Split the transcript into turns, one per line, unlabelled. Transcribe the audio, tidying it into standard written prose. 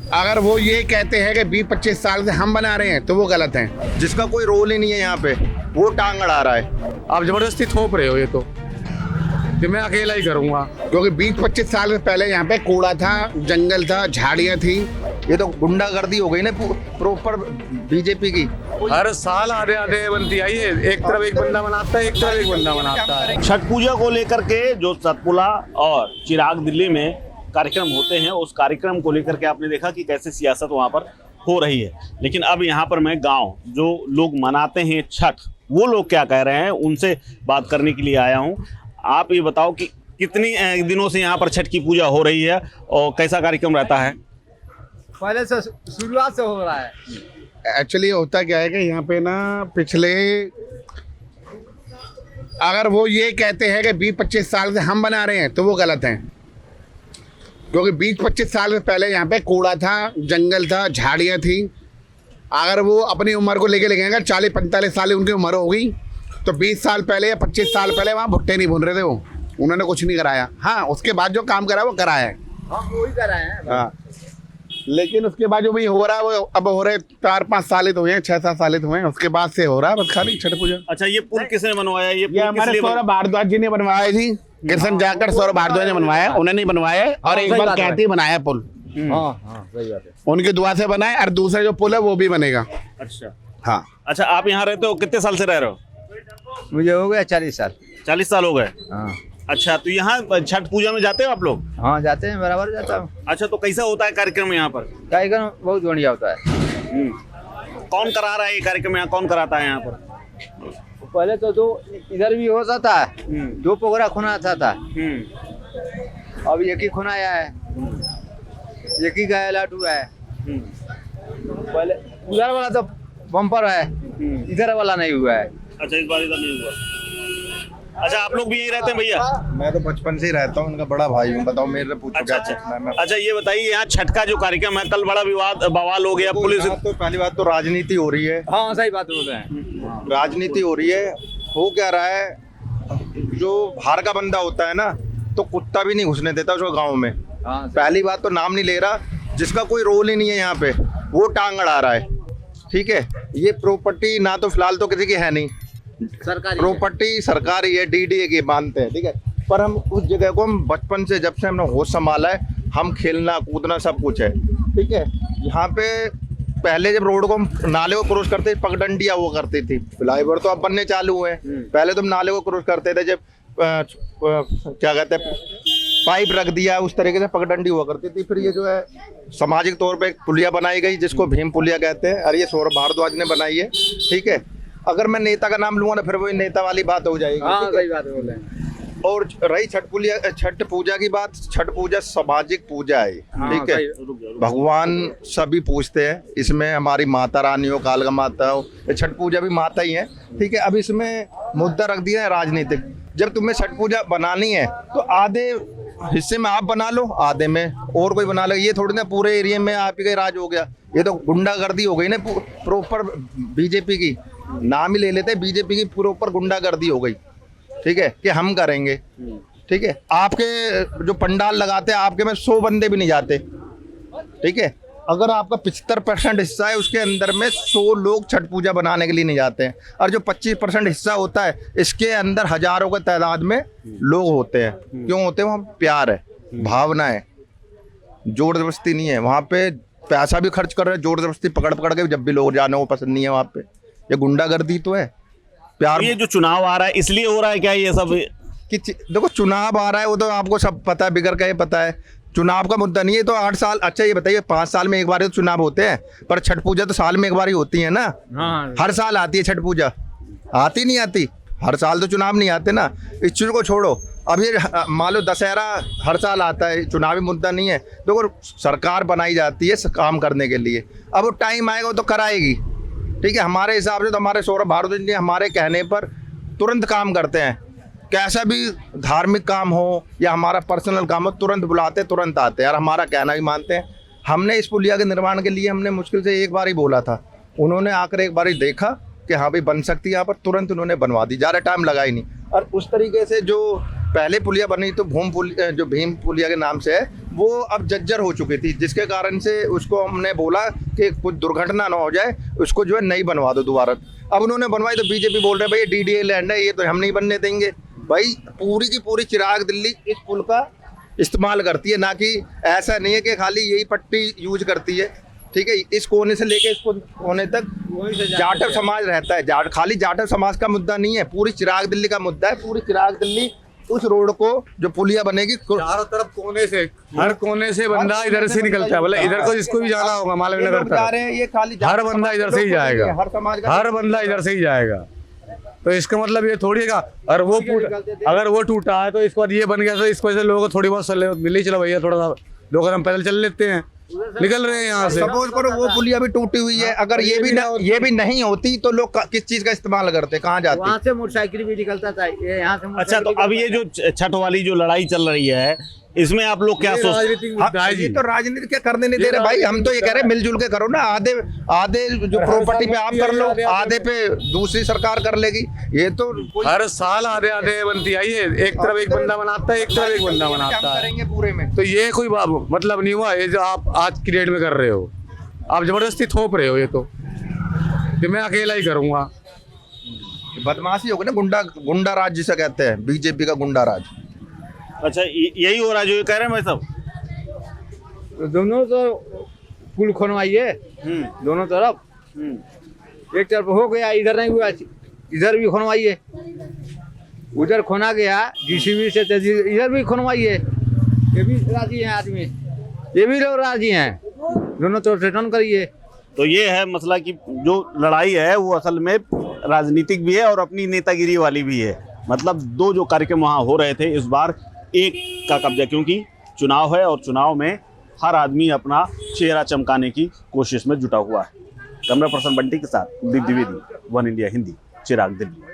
अगर वो ये कहते हैं कि 20-25 साल से हम बना रहे हैं तो वो गलत है।
जिसका कोई रोल ही नहीं है यहाँ पे वो टांग अड़ा रहा है।
आप जबरदस्ती थोप रहे हो ये तो कि मैं अकेला ही करूँगा, क्योंकि 20-25 साल से पहले यहाँ पे कूड़ा था, जंगल था, झाड़ियाँ थी।
ये तो गुंडागर्दी हो गई ना प्रॉपर बीजेपी की।
हर साल आधे आधे बनती आई है, एक तरफ एक बंदा बनाता है, एक तरफ एक बंदा बनाता है।
छठ पूजा को लेकर के जो सतपुड़ा और चिराग दिल्ली में कार्यक्रम होते हैं, उस कार्यक्रम को लेकर के आपने देखा कि कैसे सियासत वहाँ पर हो रही है। लेकिन अब यहाँ पर मैं गांव जो लोग मनाते हैं छठ, वो लोग क्या कह रहे हैं उनसे बात करने के लिए आया हूँ। आप ये बताओ कि कितनी दिनों से यहाँ पर छठ की पूजा हो रही है और कैसा कार्यक्रम रहता है?
पहले से शुरुआत से हो रहा है।
एक्चुअली होता क्या है कि यहाँ पे ना पिछले, अगर वो ये कहते हैं कि 20-25 साल से हम बना रहे हैं तो वो गलत हैं, क्योंकि 20-25 साल से पहले यहाँ पे कूड़ा था, जंगल था, झाड़ियाँ थी। अगर वो अपनी उम्र को लेके लगेंगे 40-45 साल उनकी उम्र होगी तो 20 साल पहले या 25 साल पहले वहाँ भुट्टे नहीं भून रहे थे वो, उन्होंने कुछ नहीं कराया। हाँ, उसके बाद जो काम करा वो कराया है,
हम वही कर रहे हैं।
हाँ, लेकिन उसके बाद जो भी हो रहा है वो अब हो रहे 4-5 साल तो हुए हैं, 6-7 साल तो हुए हैं, उसके बाद से हो रहा है बस खाली छठ पूजा।
अच्छा, ये पुल किसने बनवाया? ये
हमारे सौरभ भारद्वाज जी ने बनवाया जी, गिरसन जाकर सौरभ भारद्वाज ने बनवाया, उन्होंने बनवाया और एक बार कहते ही बनाया पुल।
हाँ, सही बात है।
उनकी दुआ से बनाए और दूसरा जो पुल है वो भी बनेगा।
अच्छा
हाँ।
अच्छा, आप यहाँ रहते हो, कितने साल से रह रहे हो?
मुझे हो गया 40 साल।
40 साल हो गए।
हाँ
अच्छा, तो यहाँ छठ पूजा में जाते हो आप लोग?
हाँ, जाते हैं, बराबर जाता हूँ।
अच्छा, तो कैसा होता है कार्यक्रम यहाँ पर?
कार्यक्रम बहुत बढ़िया होता है।
कौन करा रहा है ये कार्यक्रम? यहाँ कौन कराता है यहाँ पर?
पहले तो दो इधर भी होता था, 2 पोखरा खुनाता था, अब एक ही खुनाया है, एक ही गाय लाटू है। पहले उधर वाला तो बम्पर है, इधर वाला नहीं हुआ है।
अच्छा, इस बार इधर नहीं हुआ। अच्छा, आप लोग भी यहीं रहते हैं भैया?
मैं तो बचपन से ही रहता हूँ, उनका बड़ा भाई हूँ। बताओ मेरे पूछो क्या पूछना है।
अच्छा, ये बताइए, यहाँ छठ का जो कार्यक्रम है, कल बड़ा विवाद बवाल हो गया, पुलिस।
तो पहली बात तो राजनीति हो रही है।
हाँ, सही बात बोल रहे हैं।
राजनीति हो रही है। हो क्या रहा है, जो बाहर का बंदा होता है ना तो कुत्ता भी नहीं घुसने देता उसको गाँव में। पहली बात तो नाम नहीं ले रहा, जिसका कोई रोल ही नहीं है यहाँ पे वो टांग अड़ा रहा है। ठीक है, ये प्रॉपर्टी ना तो फिलहाल तो किसी की है नहीं,
सरकारी
प्रॉपर्टी सरकारी है, डीडीए की मानते हैं। ठीक है, पर हम उस जगह को हम बचपन से जब से हमने होश संभाला है, हम खेलना कूदना सब कुछ है। ठीक है, यहाँ पे पहले जब रोड को हम नाले को क्रॉस करते पगडंडियाँ वो करती थी, फ्लाईओवर तो अब बनने चालू हुए हैं। पहले तो हम नाले को क्रॉस करते थे, जब क्या कहते हैं पाइप रख दिया उस तरीके से पगडंडी हुआ करती थी। फिर ये जो है सामाजिक तौर पे एक पुलिया बनाई गई जिसको भीम पुलिया कहते हैं, और ये सौरभ भारद्वाज ने बनाई है। ठीक है, अगर मैं नेता का नाम लूंगा ना फिर वो नेता वाली बात हो जाएगी।
हाँ, सही बात बोल रहे हैं।
और रही छठ पूजा की बात, छठ पूजा सामाजिक पूजा है। ठीक है, भगवान सभी पूजते हैं, इसमें हमारी माता रानी हो, कालका माता हो, छठ पूजा भी माता ही है। ठीक है, अब इसमें मुद्दा रख दिया है राजनीतिक। जब तुम्हें छठ पूजा बनानी है तो आधे हिस्से में आप बना लो, आधे में और कोई बना लो। ये थोड़ी ना पूरे एरिया में आप ही का राज हो गया, ये तो गुंडागर्दी हो गई ना प्रॉपर बीजेपी की। नाम ही ले लेते, बीजेपी की प्रॉपर गुंडागर्दी हो गई। ठीक है, कि हम करेंगे। ठीक है, आपके जो पंडाल लगाते हैं आपके में 100 बंदे भी नहीं जाते। ठीक है, अगर आपका 75% हिस्सा है उसके अंदर में 100 लोग छठ पूजा बनाने के लिए नहीं जाते हैं, और जो 25% हिस्सा होता है इसके अंदर हजारों के तादाद में लोग होते हैं। क्यों होते हैं? वहाँ प्यार है, भावना है, जोर जबरदस्ती नहीं है। वहाँ पे पैसा भी खर्च कर रहे हैं, जोर जबरदस्ती पकड़ के जब भी लोग जाने वो पसंद नहीं है। वहाँ पे ये गुंडागर्दी तो है, प्यार।
ये जो चुनाव आ रहा है इसलिए हो रहा है क्या ये सब?
कि देखो चुनाव आ रहा है वो तो आपको सब पता है, बिगड़ का ये पता है। चुनाव का मुद्दा नहीं है तो 8 साल। अच्छा ये बताइए, 5 साल में एक बार तो चुनाव होते हैं, पर छठ पूजा तो साल में एक बार ही होती है ना।
हाँ,
हर साल आती है छठ पूजा, आती नहीं आती? हर साल तो चुनाव नहीं आते ना। इस चीज़ को छोड़ो, अब ये मान लो दशहरा हर साल आता है, चुनावी मुद्दा नहीं है। देखो सरकार बनाई जाती है काम करने के लिए, अब वो टाइम आएगा वो तो कराएगी। ठीक है, हमारे हिसाब से तो हमारे सौरभ भारद्वाज जी हमारे कहने पर तुरंत काम करते हैं। कैसा भी धार्मिक काम हो या हमारा पर्सनल काम हो, तुरंत बुलाते, तुरंत आते हैं और हमारा कहना भी मानते हैं। हमने इस पुलिया के निर्माण के लिए हमने मुश्किल से एक बार ही बोला था, उन्होंने आकर एक बार ही देखा कि हाँ भाई बन सकती है यहाँ पर, तुरंत उन्होंने बनवा दी, ज़्यादा टाइम लगा ही नहीं। और उस तरीके से जो पहले पुलिया बनी तो जो भीम पुलिया के नाम से है, वो अब जर्जर हो चुकी थी, जिसके कारण से उसको हमने बोला कि कुछ दुर्घटना ना हो जाए, उसको जो है नई बनवा दो दोबारा। अब उन्होंने बनवाई तो बीजेपी बोल रहे भाई DDA लैंड है, ये तो हम नहीं बनने देंगे। भाई पूरी की पूरी चिराग दिल्ली इस पुल का इस्तेमाल करती है, ना कि ऐसा नहीं है कि खाली यही पट्टी यूज करती है। ठीक है, इस कोने से लेके इस कोने तक जाटव समाज रहता है। खाली जाटव समाज का मुद्दा नहीं है, पूरी चिराग दिल्ली का मुद्दा है। पूरी चिराग दिल्ली उस रोड को जो पुलिया बनेगी
चारों तरफ कोने से, हर कोने से बंदा इधर से निकलता है, मतलब इधर को जिसको भी जाना होगा मालवीय नगर
जा रहे हैं, ये खाली
हर बंदा इधर से ही जाएगा,
हर समाज का,
हर बंदा इधर से ही जाएगा। तो इसका मतलब ये थोड़ी है और वो अगर वो टूटा है तो इसके बाद ये बन गया, तो इसको लोगों को थोड़ी बहुत मिली, चलो भैया थोड़ा सा लोग हम पैदल चल लेते हैं, निकल रहे हैं यहाँ से।
सपोज करो वो पुलिया भी टूटी हुई है, अगर ये भी नहीं होती तो लोग किस चीज का इस्तेमाल करते, कहाँ जाते?
वहाँ से मोटरसाइकिल भी निकलता था, ये यहाँ से।
अच्छा, तो अब ये जो छठ वाली जो लड़ाई चल रही है, इसमें आप लोग क्या सोचते हैं?
ये तो राजनीति क्या करने नहीं दे रहे भाई, हम तो ये कह रहे हैं मिलजुल के करो ना। आधे जो प्रॉपर्टी पे आप कर लो, आधे पे दूसरी सरकार कर लेगी। ये तो
हर साल आधे बनती आई है, एक तरफ एक बंदा बनाता है, एक तरफ एक बंदा बनाता है,
करेंगे पूरे में।
तो ये कोई मतलब नहीं हुआ ये जो आप आज की डेट में कर रहे हो, आप जबरदस्ती थोप रहे हो ये तो, कि मैं अकेला ही करूंगा।
बदमाशी होगी ना, गुंडा राज जिसे कहते हैं, बीजेपी का गुंडा राज।
अच्छा, यही हो रहा है जो ये कह रहे हैं भाई साहब?
दोनों तो पुल खुनवाइए, दोनों तरफ। एक तरफ हो गया, इधर नहीं हुआ, इधर भी खुनवाइए। उधर खुना गया JCB से, इधर भी खुनवाइए। ये भी राजी हैं आदमी, ये भी लोग राजी हैं, दोनों तरफ से टर्न करिए।
तो ये है मसला कि जो लड़ाई है वो असल में राजनीतिक भी है और अपनी नेतागिरी वाली भी है। मतलब दो जो कार्यक्रम वहाँ हो रहे थे, इस बार एक का कब्जा, क्योंकि चुनाव है और चुनाव में हर आदमी अपना चेहरा चमकाने की कोशिश में जुटा हुआ है। कैमरा पर्सन बंटी के साथ दीप द्विवेदी, वन इंडिया हिंदी, चिराग दिल्ली।